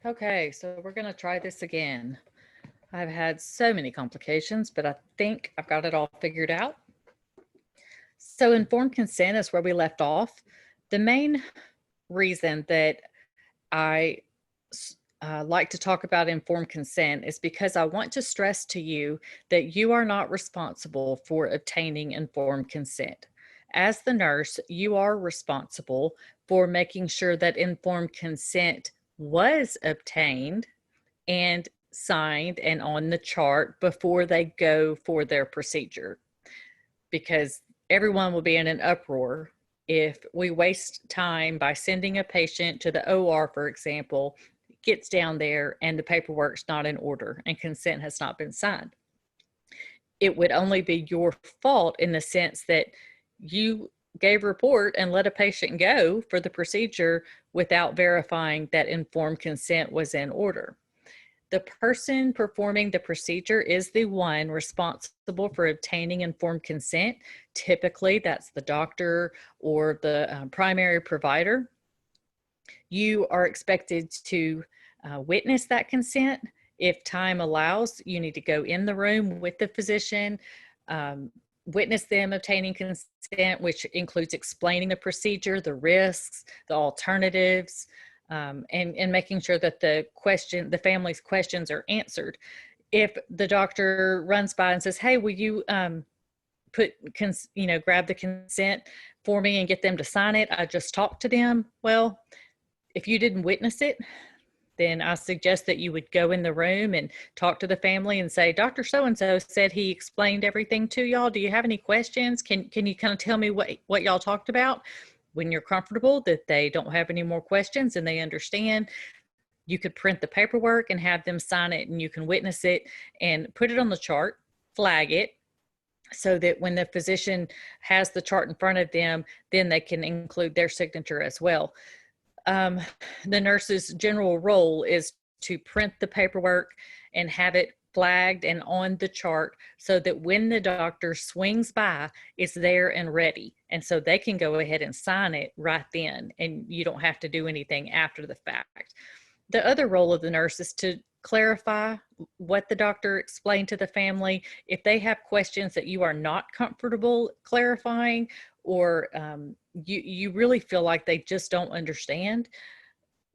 Okay, so we're going to try this again. I've had so many complications, but I think I've got it all figured out. So informed consent is where we left off. The main reason that I like to talk about informed consent is because I want to stress to you that you are not responsible for obtaining informed consent. As the nurse, you are responsible for making sure that informed consent was obtained and signed and on the chart before they go for their procedure, because everyone will be in an uproar if we waste time by sending a patient to the OR, for example, gets down there and the paperwork's not in order and consent has not been signed. It would only be your fault in the sense that you gave a report and let a patient go for the procedure without verifying that informed consent was in order. The person performing the procedure is the one responsible for obtaining informed consent. Typically, that's the doctor or the primary provider. You are expected to witness that consent. If time allows, you need to go in the room with the physician, witness them obtaining consent, which includes explaining the procedure, the risks, the alternatives, and making sure that the family's questions are answered. If the doctor runs by and says, "Hey, will you grab the consent for me and get them to sign it? I just talked to them." Well, if you didn't witness it, then I suggest that you would go in the room and talk to the family and say, "Dr. So-and-so said he explained everything to y'all. Do you have any questions? Can you kind of tell me what y'all talked about?" When you're comfortable that they don't have any more questions and they understand, you could print the paperwork and have them sign it, and you can witness it and put it on the chart, flag it, so that when the physician has the chart in front of them, then they can include their signature as well. The nurse's general role is to print the paperwork and have it flagged and on the chart so that when the doctor swings by, it's there and ready. And so they can go ahead and sign it right then, and you don't have to do anything after the fact. The other role of the nurse is to clarify what the doctor explained to the family. If they have questions that you are not comfortable clarifying, or you really feel like they just don't understand,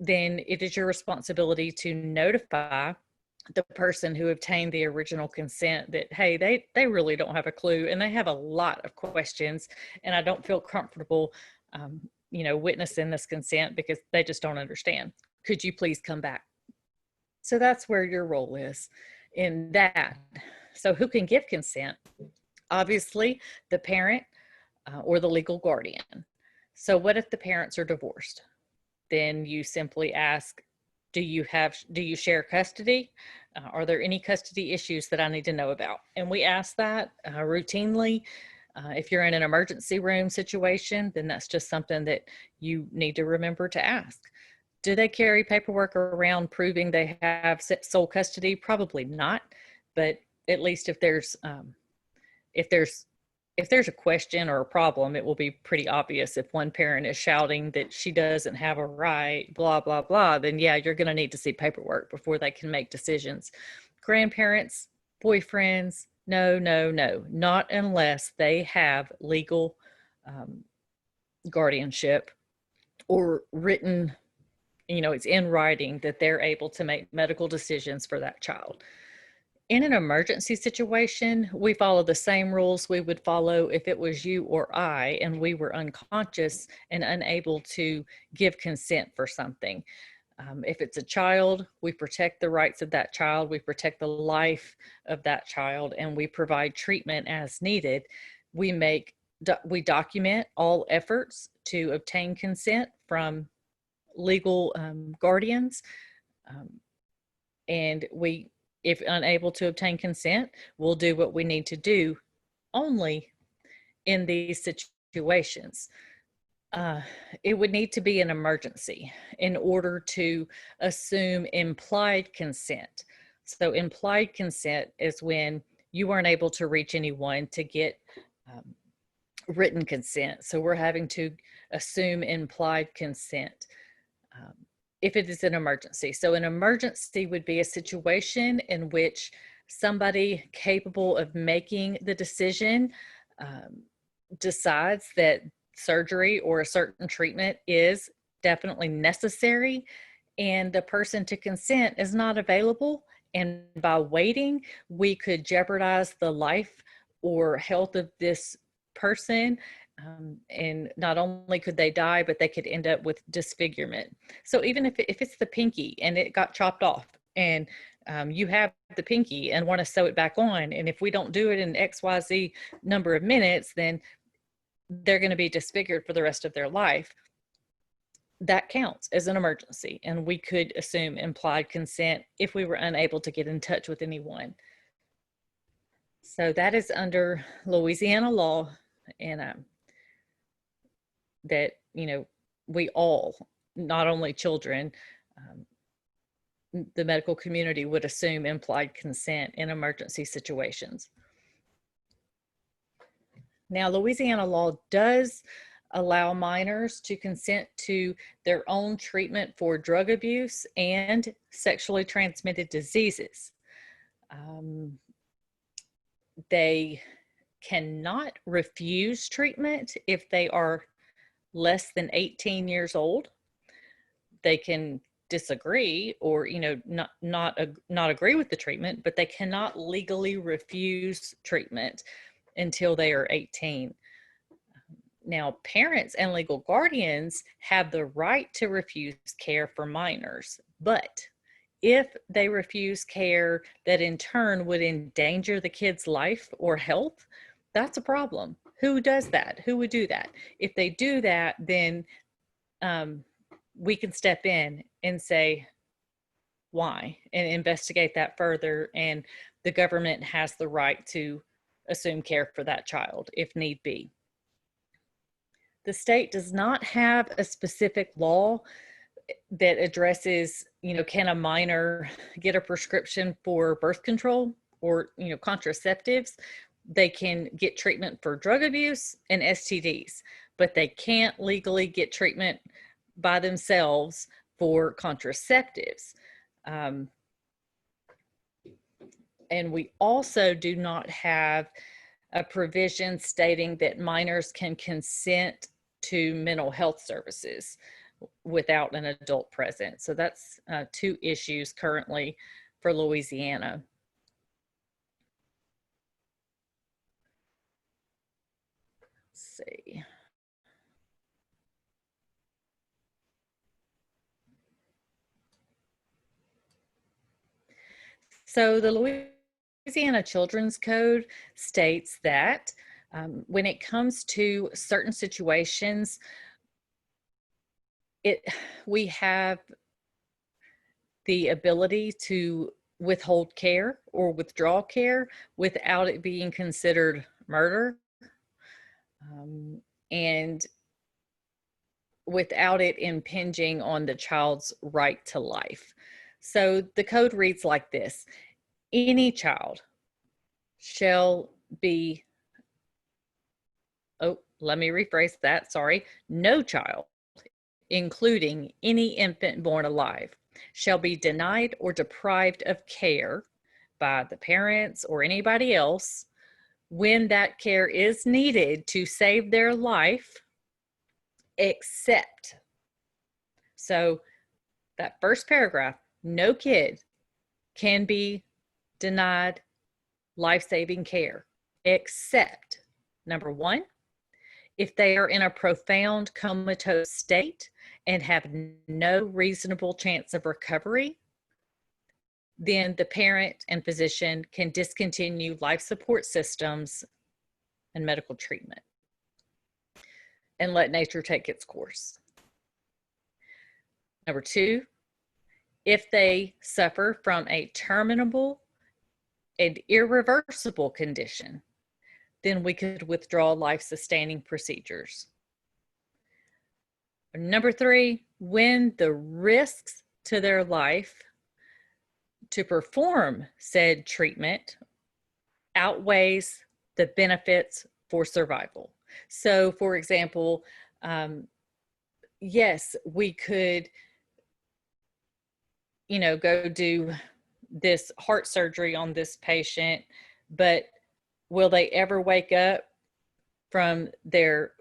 then it is your responsibility to notify the person who obtained the original consent that, hey, they really don't have a clue and they have a lot of questions, and I don't feel comfortable witnessing this consent because they just don't understand. Could you please come back? So that's where your role is in that. So who can give consent? Obviously, the parent or the legal guardian. So what if the parents are divorced? Then you simply ask, do you share custody? Are there any custody issues that I need to know about? And we ask that routinely. If you're in an emergency room situation, then that's just something that you need to remember to ask. Do they carry paperwork around proving they have sole custody? Probably not, but at least if there's a question or a problem, it will be pretty obvious. If one parent is shouting that she doesn't have a right, blah, blah, blah, then yeah, you're going to need to see paperwork before they can make decisions. Grandparents, boyfriends, no, not unless they have legal guardianship or written, it's in writing that they're able to make medical decisions for that child. In an emergency situation, we follow the same rules we would follow if it was you or I and we were unconscious and unable to give consent for something. If it's a child, we protect the rights of that child, we protect the life of that child, and we provide treatment as needed. We document all efforts to obtain consent from legal guardians, and if unable to obtain consent, we'll do what we need to do only in these situations. It would need to be an emergency in order to assume implied consent. So implied consent is when you weren't able to reach anyone to get written consent. So we're having to assume implied consent. if it is an emergency. So an emergency would be a situation in which somebody capable of making the decision decides that surgery or a certain treatment is definitely necessary, and the person to consent is not available. And by waiting, we could jeopardize the life or health of this person. And not only could they die, but they could end up with disfigurement. So even if it's the pinky and it got chopped off, and you have the pinky and want to sew it back on, and if we don't do it in XYZ number of minutes, then they're going to be disfigured for the rest of their life. That counts as an emergency, and we could assume implied consent if we were unable to get in touch with anyone. So that is under Louisiana law, and that, you know, we all, not only children, the medical community would assume implied consent in emergency situations. Now, Louisiana law does allow minors to consent to their own treatment for drug abuse and sexually transmitted diseases. They cannot refuse treatment if they are less than 18 years old. They can disagree or, you know, not agree with the treatment, but they cannot legally refuse treatment until they are 18. Now, parents and legal guardians have the right to refuse care for minors, but if they refuse care that in turn would endanger the kid's life or health, that's a problem. Who does that? Who would do that? If they do that, then we can step in and say why and investigate that further, and the government has the right to assume care for that child if need be. The state does not have a specific law that addresses, you know, can a minor get a prescription for birth control or, you know, contraceptives? They can get treatment for drug abuse and STDs, but they can't legally get treatment by themselves for contraceptives. And we also do not have a provision stating that minors can consent to mental health services without an adult present. So that's two issues currently for Louisiana. Let's see. So the Louisiana Children's Code states that when it comes to certain situations, we have the ability to withhold care or withdraw care without it being considered murder, and without it impinging on the child's right to life. So the code reads like this: any child shall be, let me rephrase that, sorry. No child, including any infant born alive, shall be denied or deprived of care by the parents or anybody else when that care is needed to save their life, except. So that first paragraph, no kid can be denied life-saving care, except, number one, if they are in a profound comatose state and have no reasonable chance of recovery, then the parent and physician can discontinue life support systems and medical treatment and let nature take its course. Number two, if they suffer from a terminable and irreversible condition, then we could withdraw life-sustaining procedures. Number three, when the risks to their life to perform said treatment outweighs the benefits for survival. So, for example, yes, we could go do this heart surgery on this patient, but will they ever wake up from their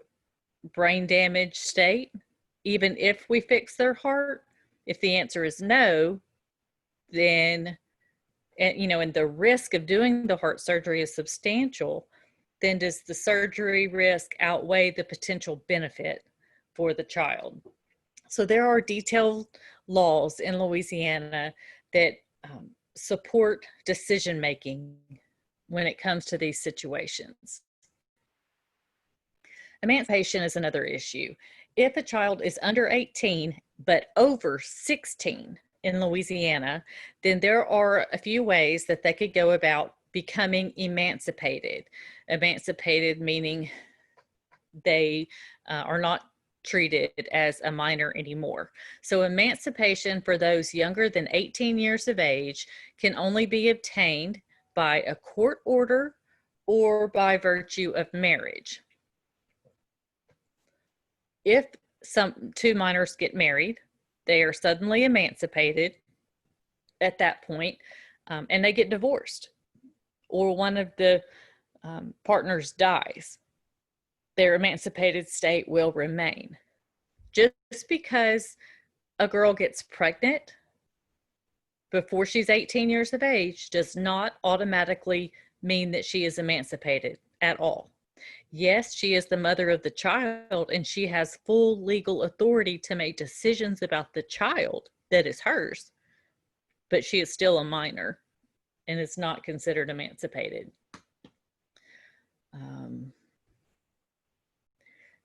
brain damage state, even if we fix their heart? If the answer is no, then, and the risk of doing the heart surgery is substantial, then does the surgery risk outweigh the potential benefit for the child? So there are detailed laws in Louisiana that support decision making when it comes to these situations. Emancipation is another issue. If a child is under 18 but over 16 in Louisiana, then there are a few ways that they could go about becoming emancipated. Emancipated meaning they are not treated as a minor anymore. So emancipation for those younger than 18 years of age can only be obtained by a court order or by virtue of marriage. If two minors get married, they are suddenly emancipated at that point, and they get divorced, or one of the partners dies, their emancipated state will remain. Just because a girl gets pregnant before she's 18 years of age does not automatically mean that she is emancipated at all. Yes, she is the mother of the child, and she has full legal authority to make decisions about the child that is hers, but she is still a minor and is not considered emancipated.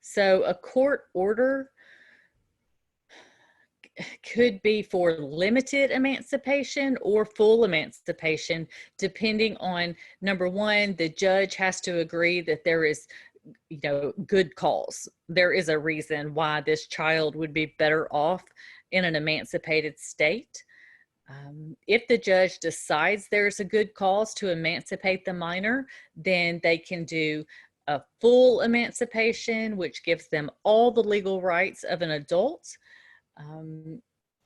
So a court order could be for limited emancipation or full emancipation, depending on, number one, the judge has to agree that there is, good cause. There is a reason why this child would be better off in an emancipated state. If the judge decides there's a good cause to emancipate the minor, then they can do a full emancipation, which gives them all the legal rights of an adult.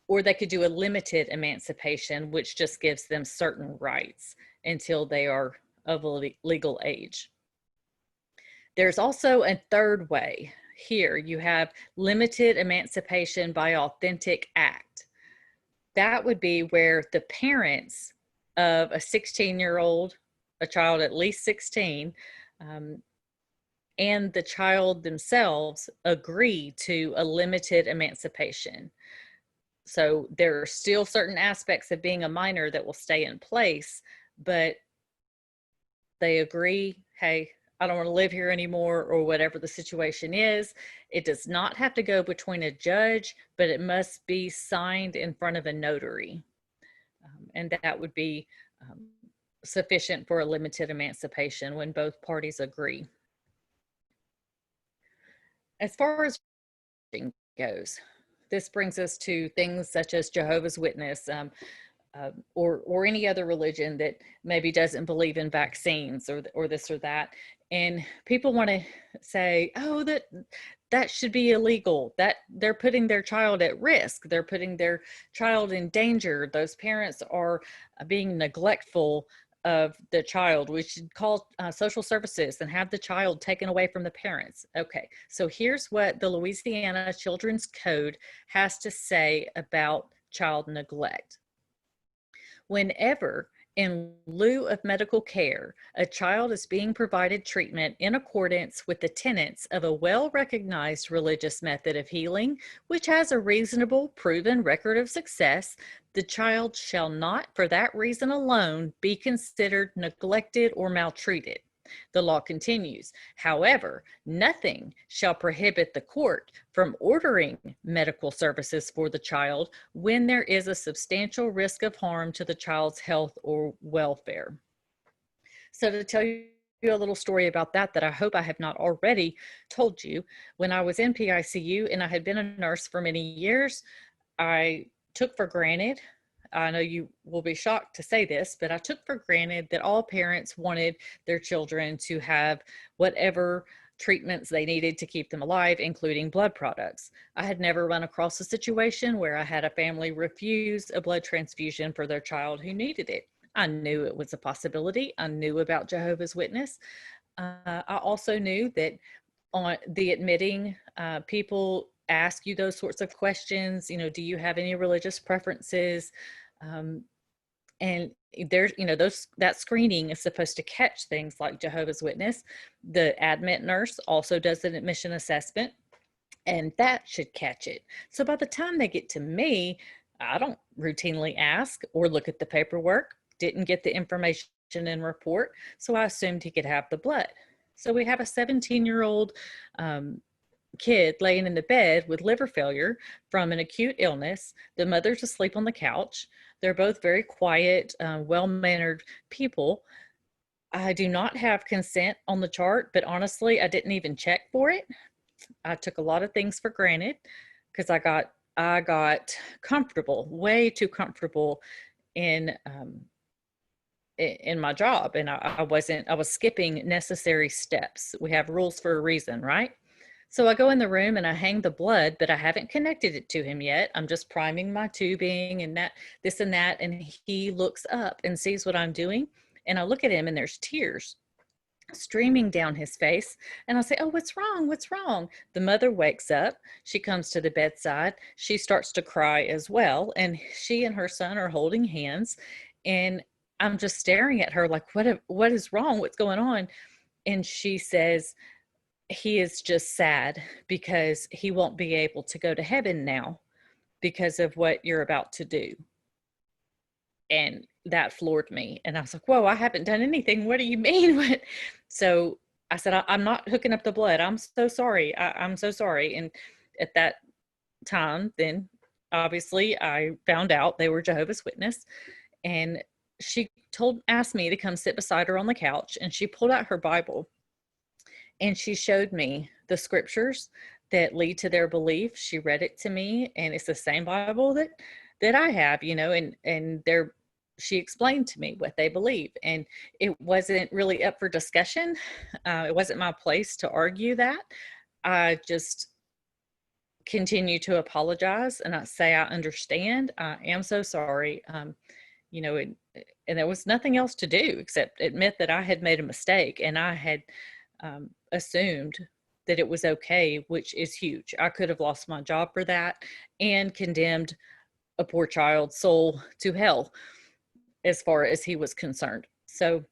Or they could do a limited emancipation, which just gives them certain rights until they are of legal age. There's also a third way. Here you have limited emancipation by authentic act. That would be where the parents of a 16-year-old, a child at least 16, and the child themselves agree to a limited emancipation. So there are still certain aspects of being a minor that will stay in place, but they agree, hey, I don't want to live here anymore, or whatever the situation is. It does not have to go between a judge, but it must be signed in front of a notary. And that would be sufficient for a limited emancipation when both parties agree. As far as goes, this brings us to things such as Jehovah's Witness, or any other religion that maybe doesn't believe in vaccines or this or that. And people want to say, oh, that should be illegal, that they're putting their child at risk, they're putting their child in danger, those parents are being neglectful of the child, we should call social services and have the child taken away from the parents. Okay, so here's what the Louisiana Children's Code has to say about child neglect. Whenever, in lieu of medical care, a child is being provided treatment in accordance with the tenets of a well-recognized religious method of healing, which has a reasonable, proven record of success, the child shall not, for that reason alone, be considered neglected or maltreated. The law continues, however, nothing shall prohibit the court from ordering medical services for the child when there is a substantial risk of harm to the child's health or welfare. So to tell you a little story about that I hope I have not already told you, when I was in PICU and I had been a nurse for many years, I took for granted, I know you will be shocked to say this, but I took for granted that all parents wanted their children to have whatever treatments they needed to keep them alive, including blood products. I had never run across a situation where I had a family refuse a blood transfusion for their child who needed it. I knew it was a possibility. I knew about Jehovah's Witness. I also knew that on the admitting, people ask you those sorts of questions. Do you have any religious preferences? Um, and there's, that screening is supposed to catch things like Jehovah's Witness. The admit nurse also does an admission assessment, and that should catch it. So by the time they get to me, I don't routinely ask or look at the paperwork, didn't get the information and report, so I assumed he could have the blood. So we have a 17-year-old kid laying in the bed with liver failure from an acute illness. The mother's asleep on the couch. They're both very quiet, well-mannered people. I do not have consent on the chart, but honestly, I didn't even check for it. I took a lot of things for granted because I got comfortable, way too comfortable in my job, and I was skipping necessary steps. We have rules for a reason, right? So I go in the room and I hang the blood, but I haven't connected it to him yet. I'm just priming my tubing and this and that. And he looks up and sees what I'm doing. And I look at him and there's tears streaming down his face. And I say, "Oh, what's wrong? What's wrong?" The mother wakes up. She comes to the bedside. She starts to cry as well. And she and her son are holding hands. And I'm just staring at her like, what is wrong? What's going on? And she says, "He is just sad because he won't be able to go to heaven now because of what you're about to do." And that floored me. And I was like, "Whoa, I haven't done anything. What do you mean?" So I said, "I'm not hooking up the blood. I'm so sorry. I'm so sorry." And at that time, then obviously I found out they were Jehovah's Witness. And she asked me to come sit beside her on the couch, and she pulled out her Bible. And she showed me the scriptures that lead to their belief. She read it to me, and it's the same Bible that I have, and she explained to me what they believe. And it wasn't really up for discussion. It wasn't my place to argue that. I just continue to apologize and I say, "I understand. I am so sorry." And there was nothing else to do except admit that I had made a mistake, and I had assumed that it was okay, which is huge. I could have lost my job for that and condemned a poor child's soul to hell as far as he was concerned. So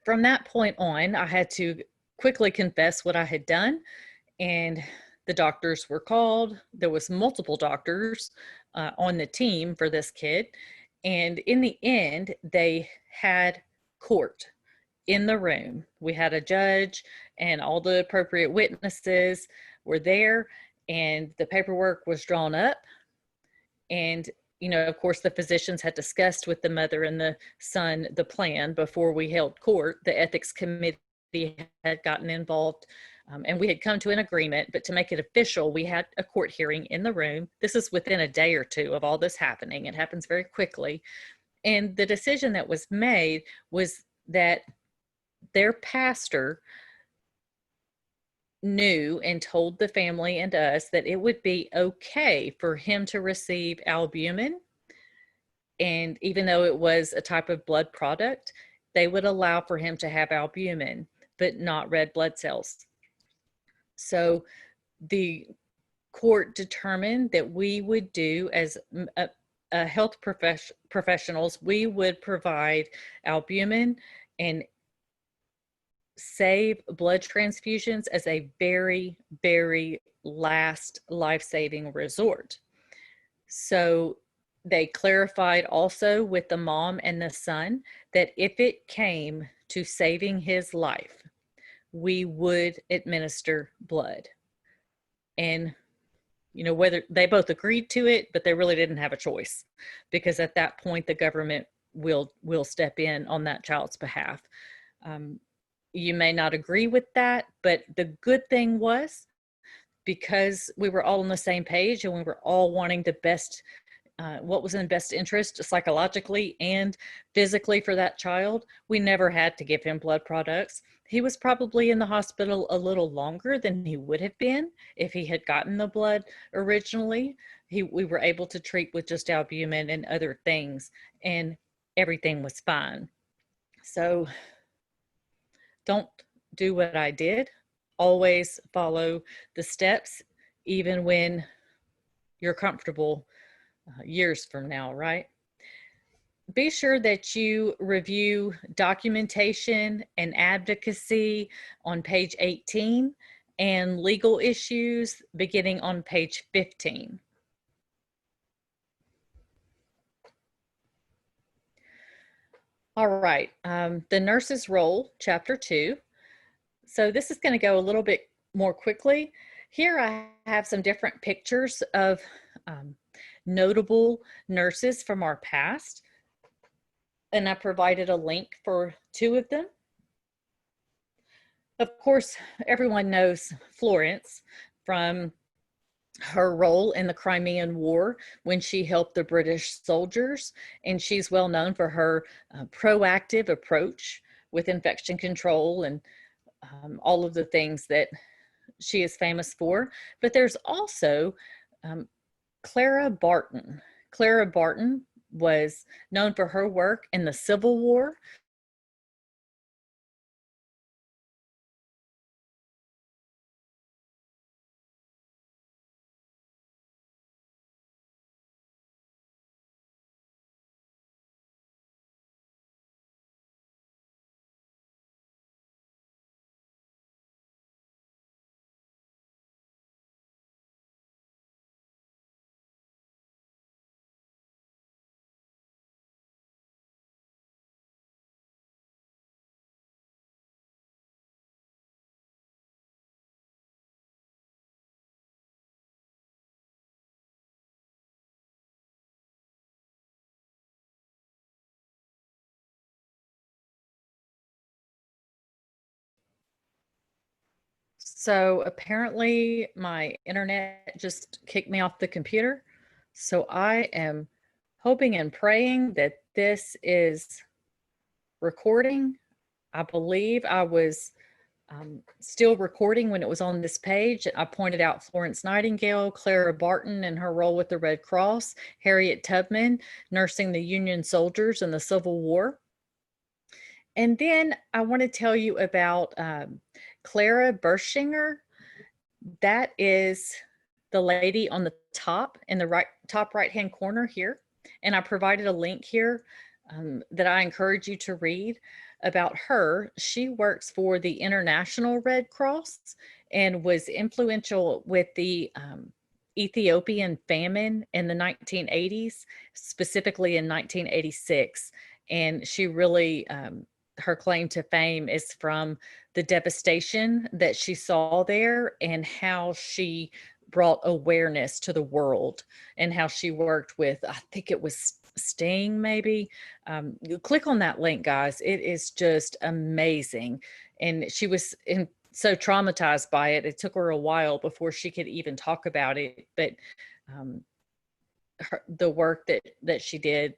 from that point on, I had to quickly confess what I had done, and the doctors were called. There was multiple doctors on the team for this kid. And in the end, they had court in the room. We had a judge and all the appropriate witnesses were there, and the paperwork was drawn up. And, of course, the physicians had discussed with the mother and the son the plan before we held court. The ethics committee had gotten involved, and we had come to an agreement. But to make it official, we had a court hearing in the room. This is within a day or two of all this happening. It happens very quickly. And the decision that was made was that their pastor knew and told the family and us that it would be okay for him to receive albumin. And even though it was a type of blood product, they would allow for him to have albumin, but not red blood cells. So the court determined that we would do as health professionals, we would provide albumin and save blood transfusions as a very, very last life-saving resort. So they clarified also with the mom and the son that if it came to saving his life, we would administer blood. And whether they both agreed to it, but they really didn't have a choice, because at that point the government will step in on that child's behalf. You may not agree with that, but the good thing was, because we were all on the same page and we were all wanting the best what was in best interest psychologically and physically for that child, we never had to give him blood products. He was probably in the hospital a little longer than he would have been if he had gotten the blood originally. We were able to treat with just albumin and other things, and everything was fine. So don't do what I did. Always follow the steps, even when you're comfortable years from now, right? Be sure that you review documentation and advocacy on page 18 and legal issues beginning on page 15. All right, the nurse's role, chapter 2. So this is going to go a little bit more quickly. Here I have some different pictures of notable nurses from our past, and I provided a link for 2 of them. Of course, everyone knows Florence from her role in the Crimean War when she helped the British soldiers, and she's well known for her proactive approach with infection control and all of the things that she is famous for. But there's also Clara Barton. Clara Barton was known for her work in the Civil War. So apparently my internet just kicked me off the computer. So I am hoping and praying that this is recording. I believe I was still recording when it was on this page. I pointed out Florence Nightingale, Clara Barton and her role with the Red Cross, Harriet Tubman nursing the Union soldiers in the Civil War. And then I want to tell you about Clara Bershinger. That is the lady on the top in the top right hand corner here. And I provided a link here that I encourage you to read about her. She works for the International Red Cross and was influential with the Ethiopian famine in the 1980s, specifically in 1986. And she really, her claim to fame is from the devastation that she saw there and how she brought awareness to the world and how she worked with, I think it was Sting maybe. You click on that link, guys. It is just amazing. And she was so traumatized by it. It took her a while before she could even talk about it. But the work that she did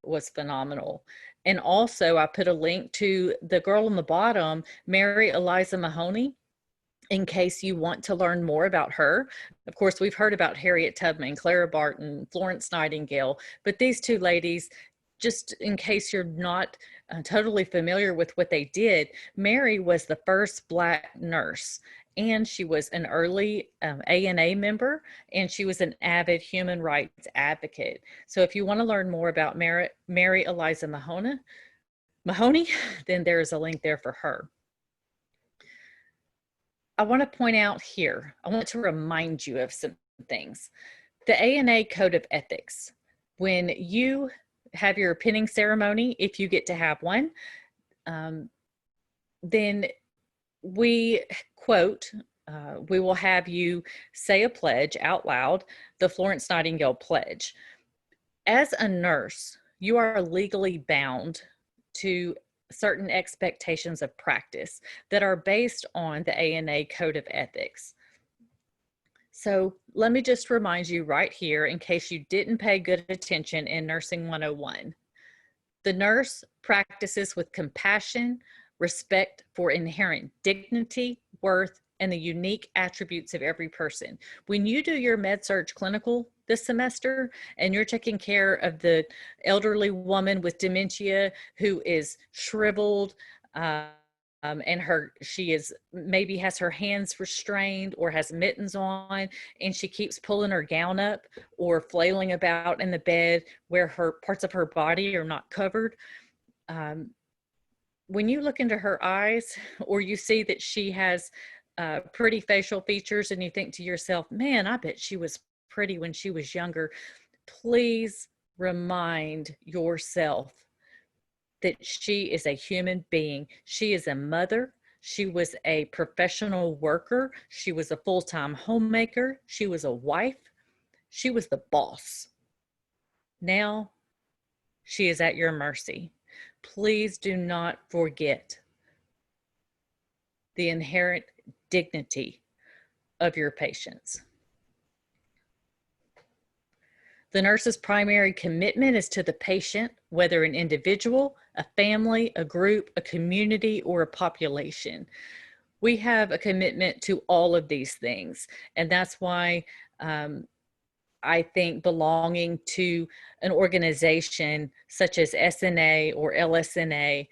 was phenomenal. And also I put a link to the girl on the bottom, Mary Eliza Mahoney, in case you want to learn more about her. Of course, we've heard about Harriet Tubman, Clara Barton, Florence Nightingale, but these 2 ladies, just in case you're not totally familiar with what they did, Mary was the first Black nurse, and she was an early ANA member, and she was an avid human rights advocate. So if you want to learn more about Mary Eliza Mahoney, then there's a link there for her. I want to point out here, I want to remind you of some things. The ANA Code of Ethics. When you have your pinning ceremony, if you get to have one, then we quote, we will have you say a pledge out loud, the Florence Nightingale Pledge. As a nurse, you are legally bound to certain expectations of practice that are based on the ANA Code of Ethics. So let me just remind you right here, in case you didn't pay good attention in Nursing 101. The nurse practices with compassion, respect for inherent dignity, worth, and the unique attributes of every person. When you do your med-surg clinical this semester and you're taking care of the elderly woman with dementia who is shriveled, and she is maybe has her hands restrained or has mittens on, and she keeps pulling her gown up or flailing about in the bed where her parts of her body are not covered. When you look into her eyes or you see that she has pretty facial features and you think to yourself, man, I bet she was pretty when she was younger, please remind yourself that she is a human being. She is a mother. She was a professional worker. She was a full-time homemaker. She was a wife. She was the boss. Now she is at your mercy. Please do not forget the inherent dignity of your patients. The nurse's primary commitment is to the patient, whether an individual, a family, a group, a community, or a population. We have a commitment to all of these things, and that's why I think belonging to an organization such as SNA or LSNA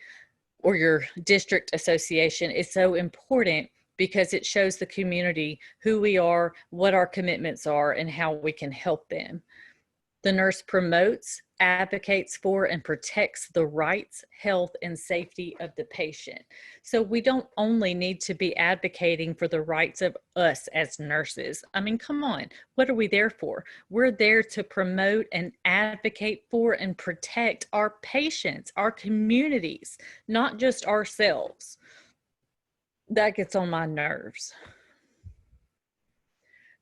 or your district association is so important, because it shows the community who we are, what our commitments are, and how we can help them. The nurse promotes, advocates for, and protects the rights, health, and safety of the patient. So we don't only need to be advocating for the rights of us as nurses. I mean, come on, what are we there for? We're there to promote and advocate for and protect our patients, our communities, not just ourselves. That gets on my nerves.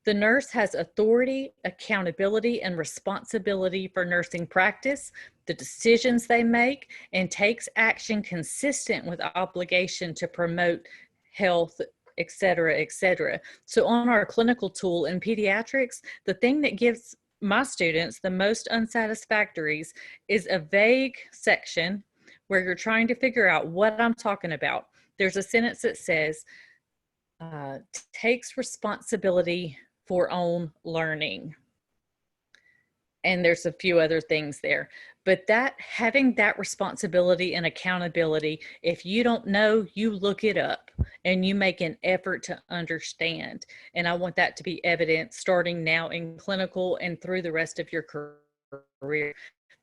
The nurse has authority, accountability, and responsibility for nursing practice, the decisions they make, and takes action consistent with obligation to promote health, et cetera, et cetera. So on our clinical tool in pediatrics, the thing that gives my students the most unsatisfactories is a vague section where you're trying to figure out what I'm talking about. There's a sentence that says, takes responsibility for own learning. And there's a few other things there, but having that responsibility and accountability, if you don't know, you look it up and you make an effort to understand. And I want that to be evident starting now in clinical and through the rest of your career.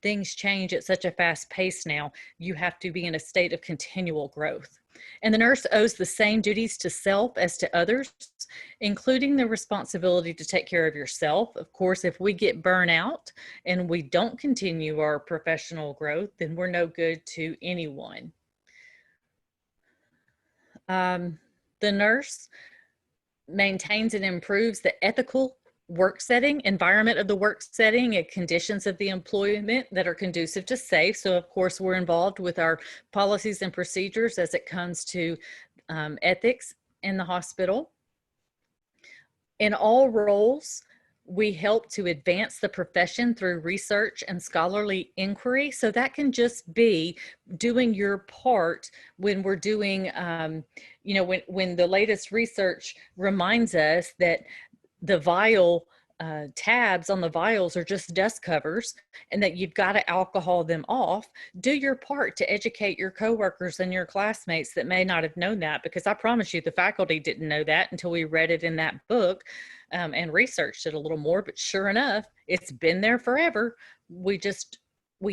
Things change at such a fast pace now. You have to be in a state of continual growth. And the nurse owes the same duties to self as to others, including the responsibility to take care of yourself. Of course, if we get burnt out and we don't continue our professional growth, then we're no good to anyone. The nurse maintains and improves the ethical work setting, environment of the work setting, and conditions of the employment that are conducive to safe. So of course, we're involved with our policies and procedures as it comes to ethics in the hospital. In all roles, we help to advance the profession through research and scholarly inquiry. So that can just be doing your part when we're doing, when the latest research reminds us that the vial tabs on the vials are just dust covers and that you've got to alcohol them off. Do your part to educate your coworkers and your classmates that may not have known that, because I promise you the faculty didn't know that until we read it in that book and researched it a little more. But sure enough, it's been there forever. We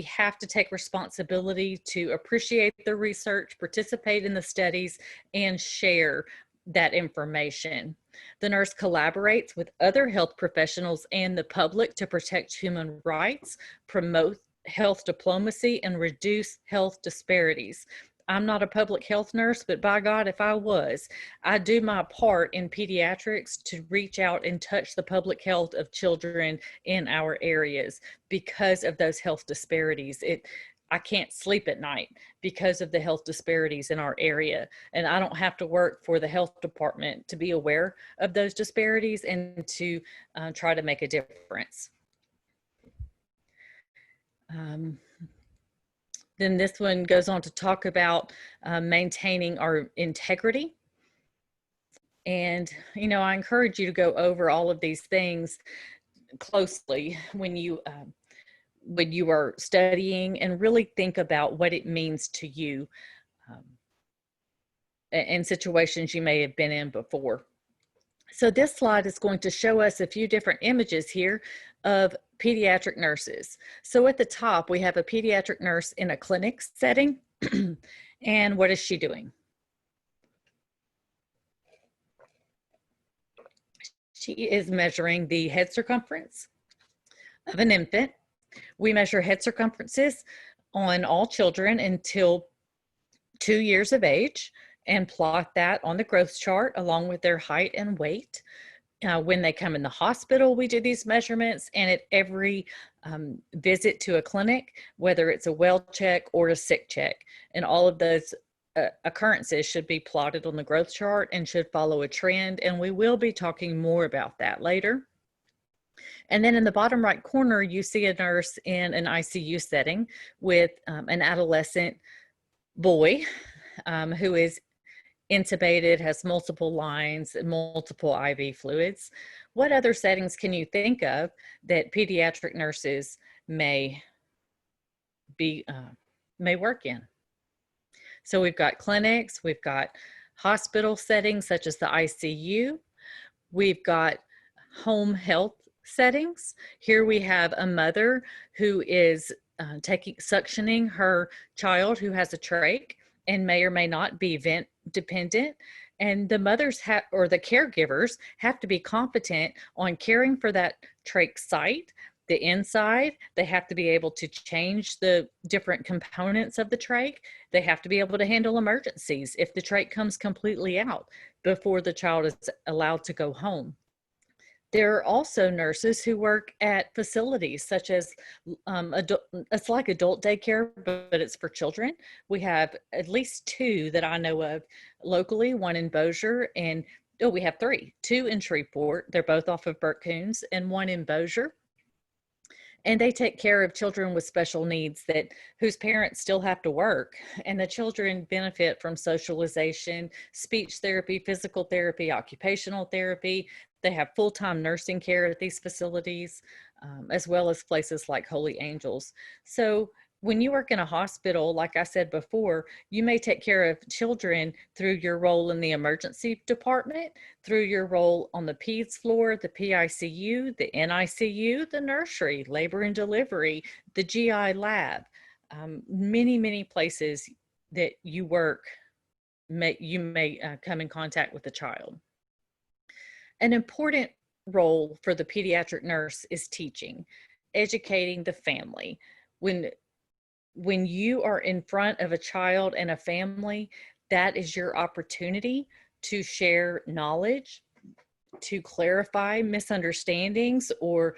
have to take responsibility to appreciate the research, participate in the studies, and share that information. The nurse collaborates with other health professionals and the public to protect human rights, promote health diplomacy, and reduce health disparities. I'm not a public health nurse, but by God, if I was, I do my part in pediatrics to reach out and touch the public health of children in our areas because of those health disparities. I can't sleep at night because of the health disparities in our area. And I don't have to work for the health department to be aware of those disparities and to try to make a difference. Then this one goes on to talk about maintaining our integrity. And, you know, I encourage you to go over all of these things closely when you are studying, and really think about what it means to you in situations you may have been in before. So this slide is going to show us a few different images here of pediatric nurses. So at the top, we have a pediatric nurse in a clinic setting. And what is she doing? She is measuring the head circumference of an infant. We measure head circumferences on all children until 2 years of age and plot that on the growth chart along with their height and weight. When they come in the hospital, we do these measurements, and at every visit to a clinic, whether it's a well check or a sick check, and all of those occurrences should be plotted on the growth chart and should follow a trend, and we will be talking more about that later. And then in the bottom right corner, you see a nurse in an ICU setting with an adolescent boy who is intubated, has multiple lines and multiple IV fluids. What other settings can you think of that pediatric nurses may work in? So we've got clinics, we've got hospital settings such as the ICU, we've got home health settings. Here we have a mother who is suctioning her child who has a trach and may or may not be vent dependent. And the mothers or the caregivers have to be competent on caring for that trach site, the inside. They have to be able to change the different components of the trach. They have to be able to handle emergencies if the trach comes completely out before the child is allowed to go home. There are also nurses who work at facilities such as it's like adult daycare, but it's for children. We have at least 2 that I know of locally, one in Bossier, and we have 3, 2 in Shreveport. They're both off of Burke Coons, and one in Bossier. And they take care of children with special needs whose parents still have to work. And the children benefit from socialization, speech therapy, physical therapy, occupational therapy. They have full-time nursing care at these facilities, as well as places like Holy Angels. So when you work in a hospital, like I said before, you may take care of children through your role in the emergency department, through your role on the Peds floor, the PICU, the NICU, the nursery, labor and delivery, the GI lab. Many, many places that you work, you may come in contact with a child. An important role for the pediatric nurse is teaching, educating the family. When you are in front of a child and a family, that is your opportunity to share knowledge, to clarify misunderstandings, or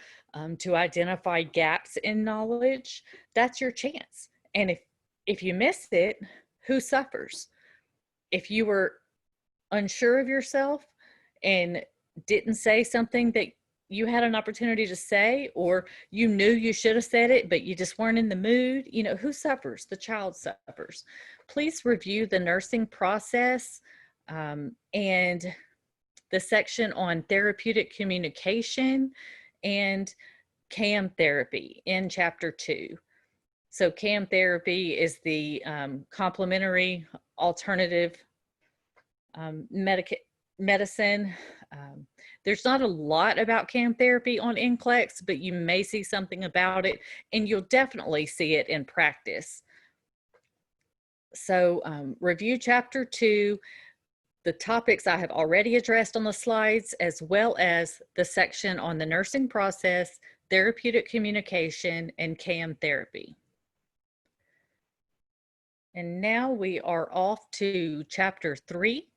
to identify gaps in knowledge. That's your chance. And if you miss it, who suffers? If you were unsure of yourself and didn't say something that you had an opportunity to say, or you knew you should have said it, but you just weren't in the mood, you know, who suffers? The child suffers. Please review the nursing process and the section on therapeutic communication and CAM therapy in chapter 2. So CAM therapy is the complementary alternative medicine. There's not a lot about CAM therapy on NCLEX, but you may see something about it, and you'll definitely see it in practice. So review chapter 2, the topics I have already addressed on the slides, as well as the section on the nursing process, therapeutic communication, and CAM therapy. And now we are off to chapter 3,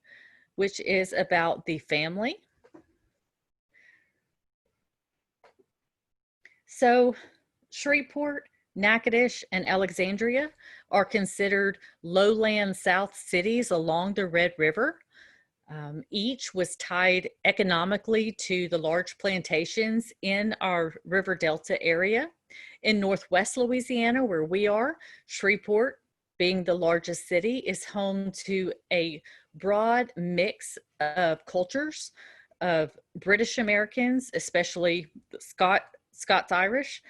which is about the family. So Shreveport Natchitoches, and Alexandria are considered lowland South cities along the Red River. Each was tied economically to the large plantations in our River Delta area. In Northwest Louisiana, where we are, Shreveport, being the largest city, is home to a broad mix of cultures of British Americans, especially Scots Irish.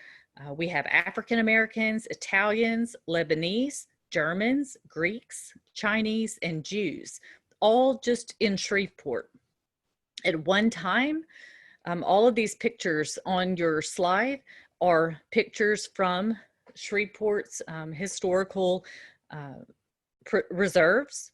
We have African Americans, Italians, Lebanese, Germans, Greeks, Chinese, and Jews, all just in Shreveport. At one time, all of these pictures on your slide are pictures from Shreveport's historical reserves.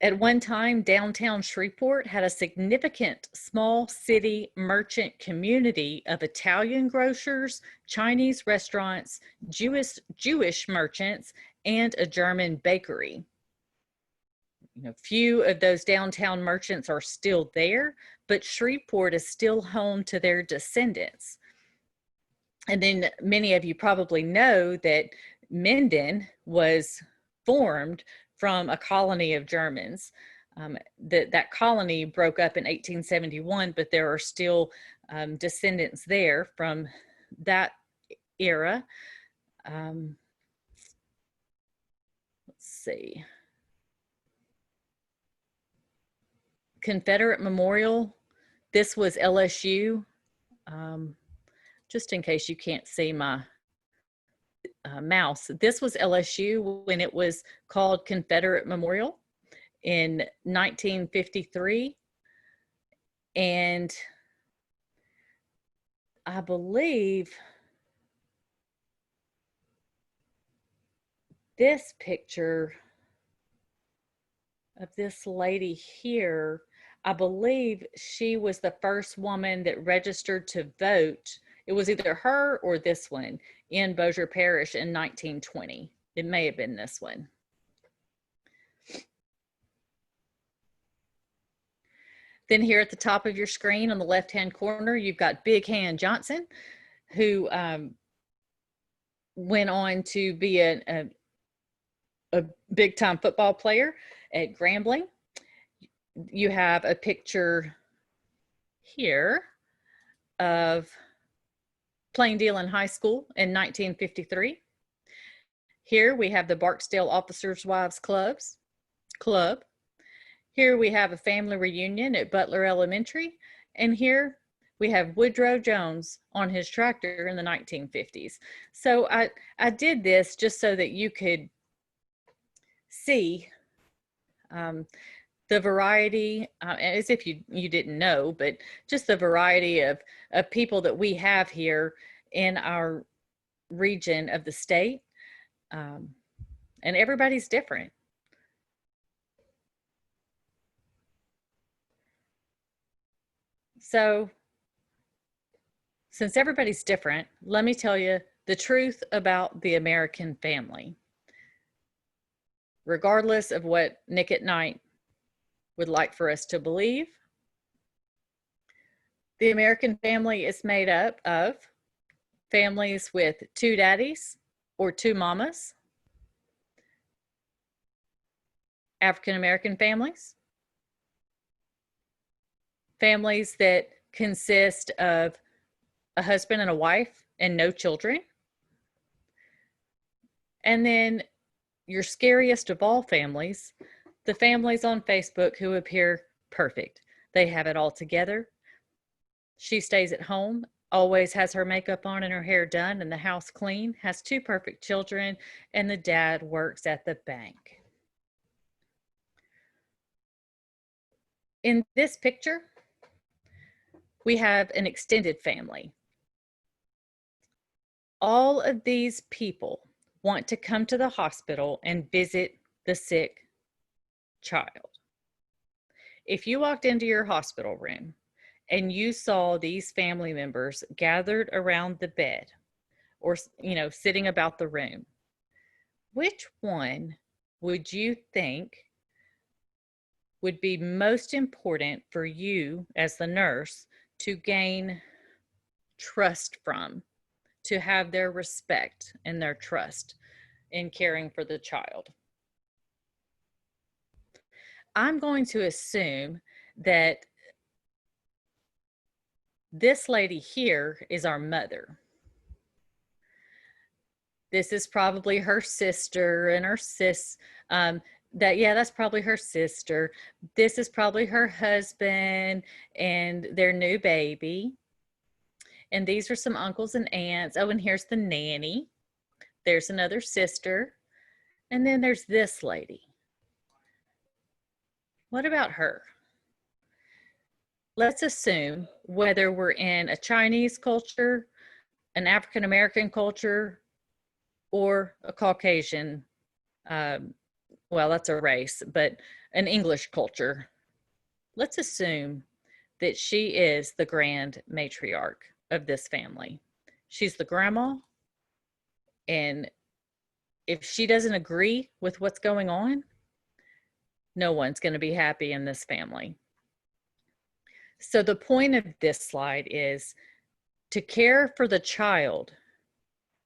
At one time, downtown Shreveport had a significant small city merchant community of Italian grocers, Chinese restaurants, Jewish merchants, and a German bakery. Few of those downtown merchants are still there, but Shreveport is still home to their descendants. And then many of you probably know that Minden was formed from a colony of Germans. That colony broke up in 1871, but there are still descendants there from that era. Let's see. Confederate Memorial, this was LSU. Just in case you can't see my mouse, this was LSU when it was called Confederate Memorial in 1953. And I believe this picture of this lady here, I believe she was the first woman that registered to vote. It was either her or this one in Bossier Parish in 1920. It may have been this one. Then here at the top of your screen on the left-hand corner, you've got Big Hand Johnson, who went on to be a big-time football player at Grambling. You have a picture here of Plain Dealing High School in 1953. Here we have the Barksdale Officers' Wives Club. Here we have a family reunion at Butler Elementary. And here we have Woodrow Jones on his tractor in the 1950s. So I did this just so that you could see the variety, as if you didn't know, but just the variety of people that we have here in our region of the state. And everybody's different. So since everybody's different, let me tell you the truth about the American family. Regardless of what Nick at Night would like for us to believe, the American family is made up of families with 2 daddies or 2 mamas, African American families, families that consist of a husband and a wife and no children, and then your scariest of all families, the families on Facebook who appear perfect. They have it all together. She stays at home, always has her makeup on and her hair done and the house clean, has 2 perfect children, and the dad works at the bank. In this picture, we have an extended family. All of these people want to come to the hospital and visit the sick child. If you walked into your hospital room and you saw these family members gathered around the bed or, sitting about the room, which one would you think would be most important for you as the nurse to gain trust from, to have their respect and their trust in caring for the child. I'm going to assume that this lady here is our mother. This is probably her sister and her that's probably her sister. This is probably her husband and their new baby. And these are some uncles and aunts. Oh, and here's the nanny. There's another sister. And then there's this lady. What about her? Let's assume whether we're in a Chinese culture, an African American culture, or a Caucasian, well, that's a race, but an English culture. Let's assume that she is the grand matriarch of this family. She's the grandma, and if she doesn't agree with what's going on, no one's going to be happy in this family. So the point of this slide is to care for the child,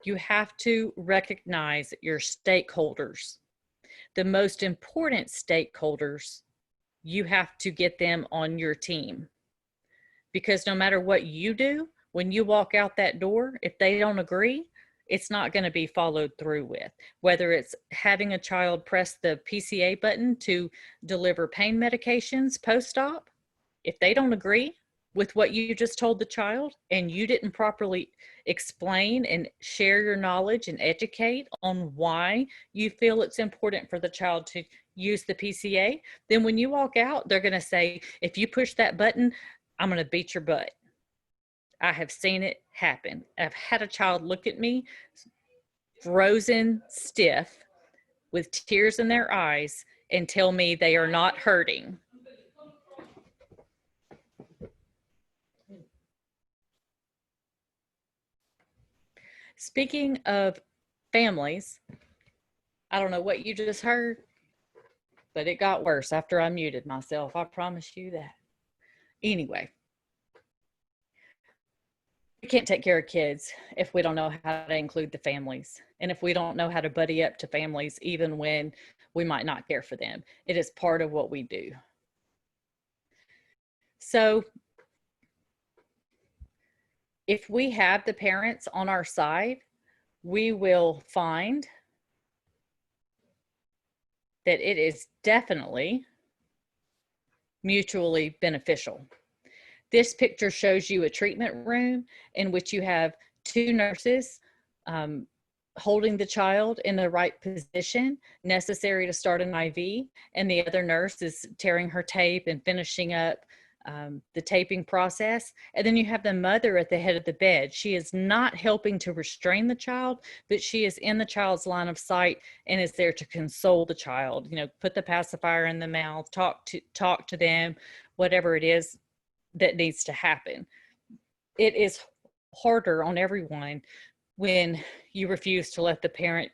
you have to recognize your stakeholders. The most important stakeholders, you have to get them on your team. Because no matter what you do, when you walk out that door, if they don't agree, it's not going to be followed through with. Whether it's having a child press the PCA button to deliver pain medications post-op, if they don't agree with what you just told the child and you didn't properly explain and share your knowledge and educate on why you feel it's important for the child to use the PCA, then when you walk out, they're going to say, if you push that button, I'm going to beat your butt. I have seen it happen. I've had a child look at me frozen stiff with tears in their eyes and tell me they are not hurting. Speaking of families, I don't know what you just heard, but it got worse after I muted myself. I promise you that. Anyway, we can't take care of kids if we don't know how to include the families, and if we don't know how to buddy up to families even when we might not care for them. It is part of what we do. So if we have the parents on our side, we will find that it is definitely mutually beneficial. This picture shows you a treatment room in which you have two nurses holding the child in the right position necessary to start an IV, and the other nurse is tearing her tape and finishing up the taping process. And then you have the mother at the head of the bed. She is not helping to restrain the child, but she is in the child's line of sight and is there to console the child, you know, put the pacifier in the mouth, talk to them, whatever it is that needs to happen. It is harder on everyone when you refuse to let the parent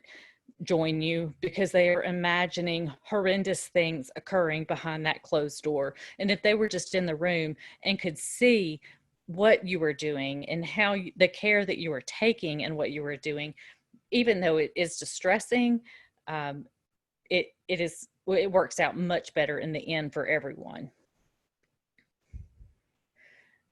join you because they are imagining horrendous things occurring behind that closed door. And if they were just in the room and could see what you were doing and how the care that you were taking and what you were doing, even though it is distressing, it works out much better in the end for everyone.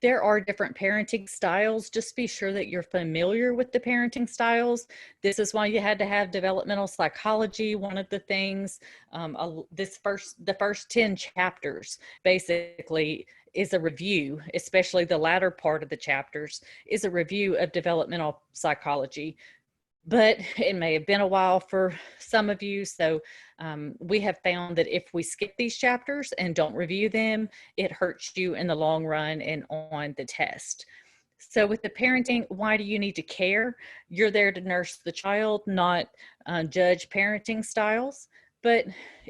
There are different parenting styles. Just be sure that you're familiar with the parenting styles. This is why you had to have developmental psychology. One of the things, the first 10 chapters basically is a review, especially the latter part of the chapters, is a review of developmental psychology. But it may have been a while for some of you. So we have found that if we skip these chapters and don't review them, it hurts you in the long run and on the test. So with the parenting, why do you need to care? You're there to nurse the child, not judge parenting styles. But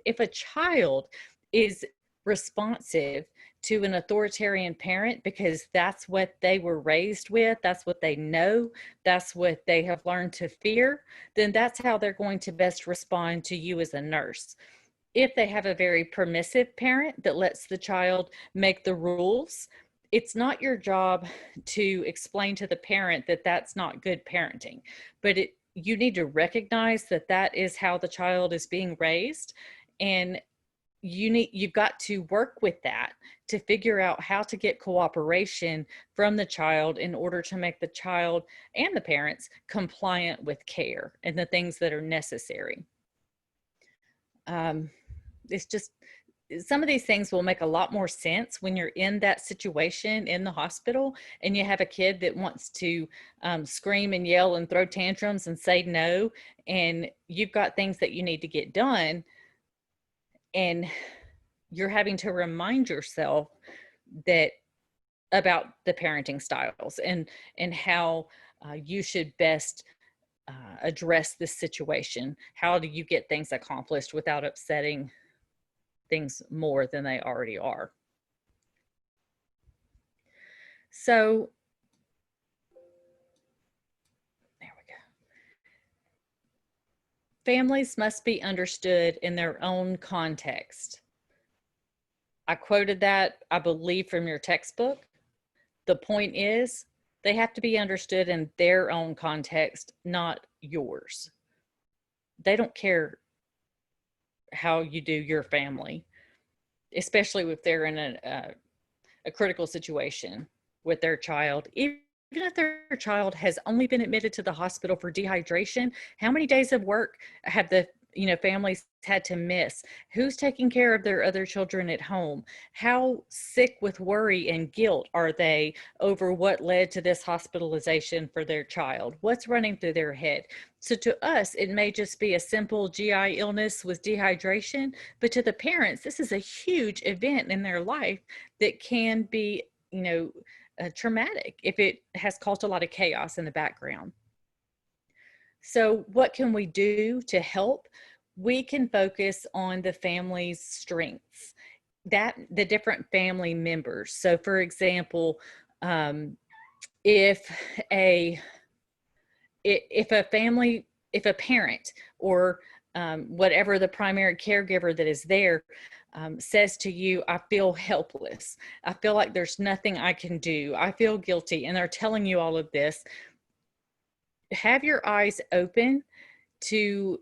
if a child is responsive to an authoritarian parent because that's what they were raised with, that's what they know, that's what they have learned to fear, then that's how they're going to best respond to you as a nurse. If they have a very permissive parent that lets the child make the rules it's not your job to explain to the parent that that's not good parenting, but you need to recognize that that is how the child is being raised, and you've got to work with that to figure out how to get cooperation from the child in order to make the child and the parents compliant with care and the things that are necessary. It's just, some of these things will make a lot more sense when you're in that situation in the hospital and you have a kid that wants to scream and yell and throw tantrums and say no, and you've got things that you need to get done, and you're having to remind yourself that about the parenting styles and how you should best address this situation. How do you get things accomplished without upsetting things more than they already are? So there we go. Families must be understood in their own context. I quoted that, I believe, from your textbook. The point is, they have to be understood in their own context, not yours. They don't care how you do your family, especially if they're in a critical situation with their child. Even if their child has only been admitted to the hospital for dehydration, how many days of work have the families had to miss? Who's taking care of their other children at home? How sick with worry and guilt are they over what led to this hospitalization for their child? What's running through their head? So to us, it may just be a simple GI illness with dehydration, but to the parents, this is a huge event in their life that can be, traumatic if it has caused a lot of chaos in the background. So what can we do to help? We can focus on the family's strengths, that the different family members. So for example, if a family, if a parent or whatever the primary caregiver that is there says to you, I feel helpless, I feel like there's nothing I can do, I feel guilty, and they're telling you all of this, have your eyes open to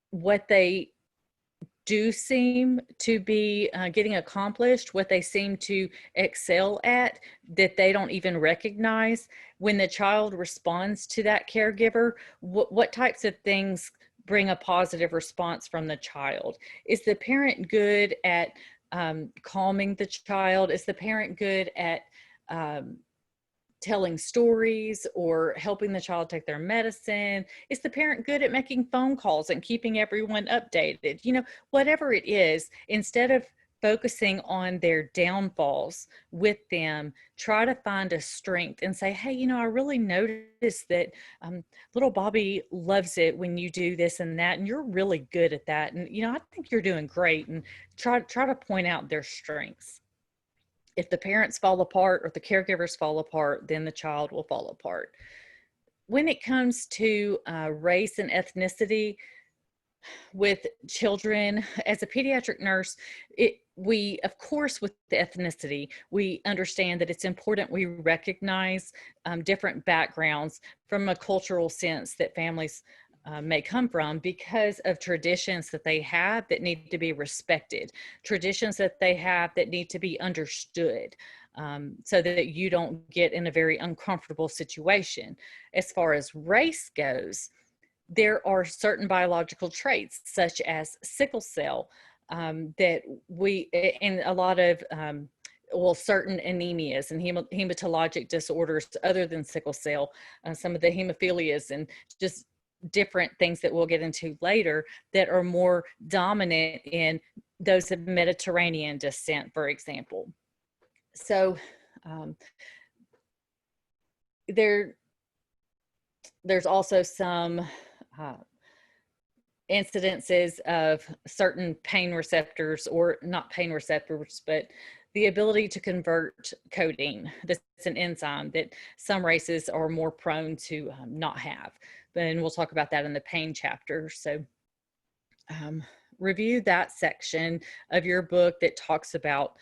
what they do seem to be getting accomplished, what they seem to excel at, that they don't even recognize. When the child responds to that caregiver, what types of things bring a positive response from the child? Is the parent good at calming the child? Is the parent good at telling stories or helping the child take their medicine? Is the parent good at making phone calls and keeping everyone updated? Whatever it is, instead of focusing on their downfalls with them, try to find a strength and say, hey, I really noticed that little Bobby loves it when you do this and that, and you're really good at that. And, I think you're doing great. And try to point out their strengths. If the parents fall apart or the caregivers fall apart, then the child will fall apart. When it comes to race and ethnicity with children, as a pediatric nurse, we, of course, with the ethnicity, we understand that it's important we recognize different backgrounds from a cultural sense that families may come from, because of traditions that they have that need to be respected, traditions that they have that need to be understood, so that you don't get in a very uncomfortable situation. As far as race goes, there are certain biological traits, such as sickle cell, that we, in a lot of certain anemias and hematologic disorders other than sickle cell, some of the hemophilias and just different things that we'll get into later that are more dominant in those of Mediterranean descent, for example. So there's also some incidences of certain pain receptors, or not pain receptors, but the ability to convert codeine. This is an enzyme that some races are more prone to not have. And we'll talk about that in the pain chapter. So review that section of your book that talks about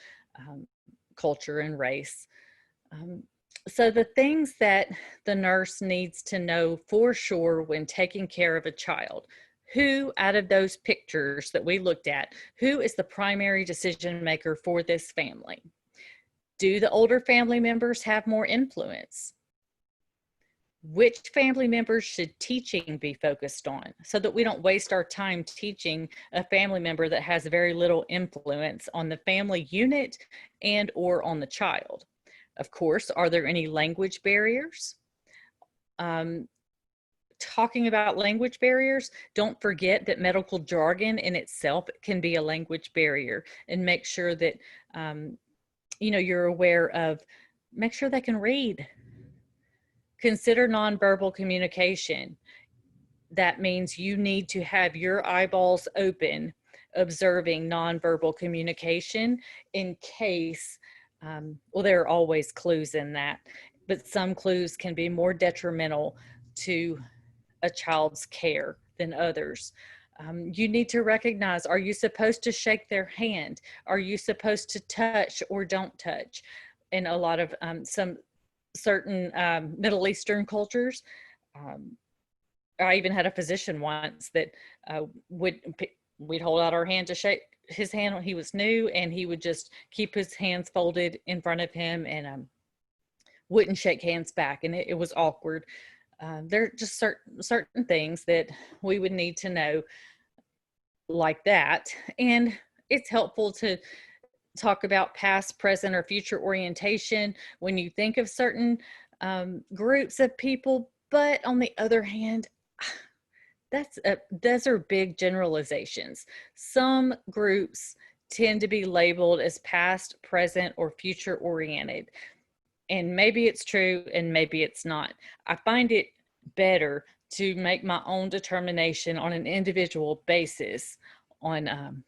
culture and race. So the things that the nurse needs to know for sure when taking care of a child: who out of those pictures that we looked at, who is the primary decision maker for this family? Do the older family members have more influence? Which family members should teaching be focused on, so that we don't waste our time teaching a family member that has very little influence on the family unit and or on the child? Of course, are there any language barriers? Talking about language barriers, don't forget that medical jargon in itself can be a language barrier, and make sure that you're aware of, make sure they can read. Consider nonverbal communication. That means you need to have your eyeballs open, observing nonverbal communication in case, well, there are always clues in that, but some clues can be more detrimental to a child's care than others. You need to recognize, are you supposed to shake their hand? Are you supposed to touch or don't touch? In a lot of some certain Middle Eastern cultures, I even had a physician once that we'd hold out our hand to shake his hand when he was new, and he would just keep his hands folded in front of him and wouldn't shake hands back, and it was awkward. There are just certain things that we would need to know like that. And it's helpful to talk about past, present, or future orientation when you think of certain groups of people. But on the other hand, those are big generalizations. Some groups tend to be labeled as past, present, or future oriented. And maybe it's true and maybe it's not. I find it better to make my own determination on an individual basis on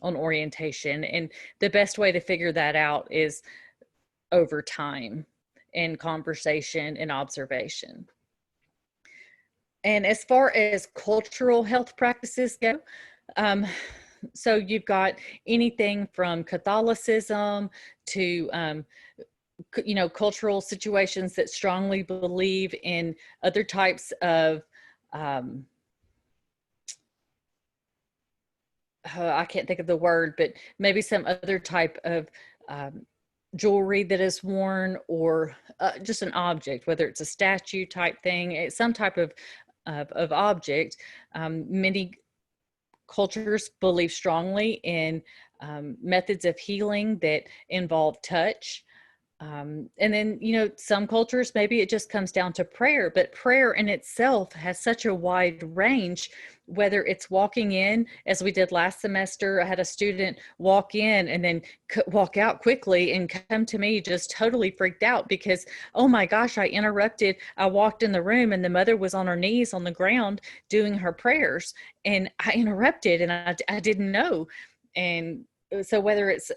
orientation. And the best way to figure that out is over time and conversation and observation. And as far as cultural health practices go, so you've got anything from Catholicism to cultural situations that strongly believe in other types of I can't think of the word, but maybe some other type of jewelry that is worn, or just an object, whether it's a statue type thing, some type of object. Many cultures believe strongly in methods of healing that involve touch. And then, some cultures, maybe it just comes down to prayer, but prayer in itself has such a wide range, whether it's walking in, as we did last semester. I had a student walk in and then walk out quickly and come to me just totally freaked out because, oh my gosh, I interrupted. I walked in the room and the mother was on her knees on the ground doing her prayers, and I interrupted, and I didn't know. And so whether it's,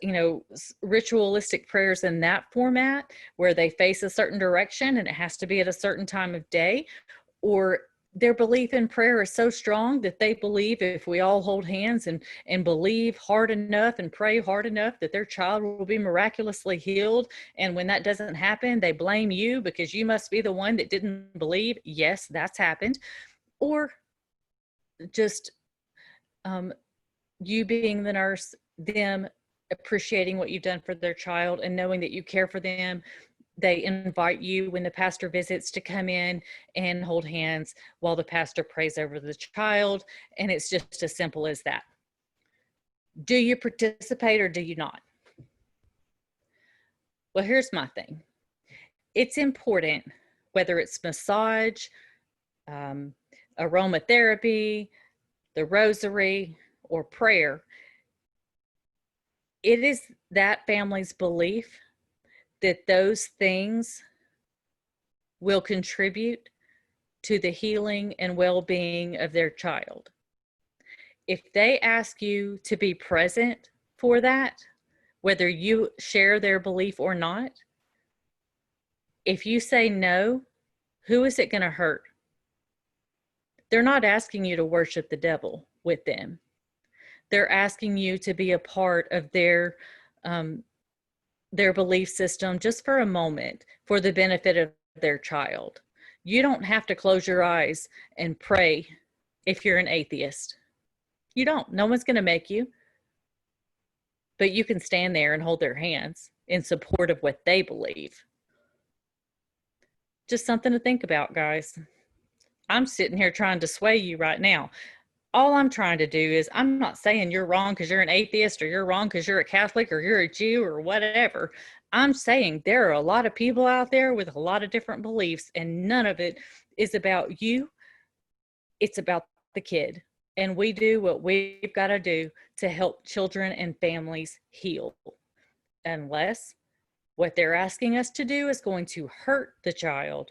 ritualistic prayers in that format where they face a certain direction and it has to be at a certain time of day, or their belief in prayer is so strong that they believe if we all hold hands and believe hard enough and pray hard enough that their child will be miraculously healed. And when that doesn't happen, they blame you because you must be the one that didn't believe. Yes, that's happened. Or just you being the nurse, them appreciating what you've done for their child and knowing that you care for them. They invite you when the pastor visits to come in and hold hands while the pastor prays over the child. And it's just as simple as that. Do you participate or do you not? Well, here's my thing. It's important, whether it's massage, aromatherapy, the rosary, or prayer, it is that family's belief that those things will contribute to the healing and well-being of their child. If they ask you to be present for that, whether you share their belief or not, if you say no, who is it going to hurt? They're not asking you to worship the devil with them. They're asking you to be a part of their their belief system just for a moment for the benefit of their child. You don't have to close your eyes and pray if you're an atheist. You don't. No one's going to make you. But you can stand there and hold their hands in support of what they believe. Just something to think about, guys. I'm sitting here trying to sway you right now. All I'm trying to do is, I'm not saying you're wrong because you're an atheist, or you're wrong because you're a Catholic, or you're a Jew, or whatever. I'm saying there are a lot of people out there with a lot of different beliefs, and none of it is about you. It's about the kid. And we do what we've got to do to help children and families heal. Unless what they're asking us to do is going to hurt the child,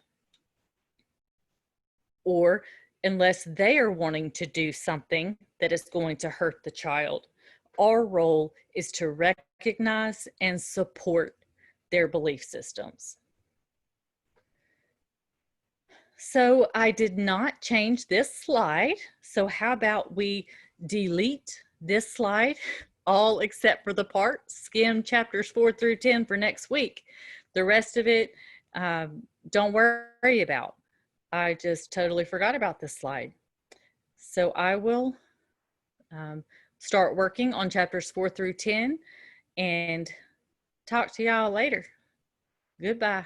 or unless they are wanting to do something that is going to hurt the child. Our role is to recognize and support their belief systems. So I did not change this slide. So how about we delete this slide, all except for the part, skim chapters 4 through 10 for next week. The rest of it, don't worry about. I just totally forgot about this slide. So I will start working on chapters 4 through 10 and talk to y'all later. Goodbye.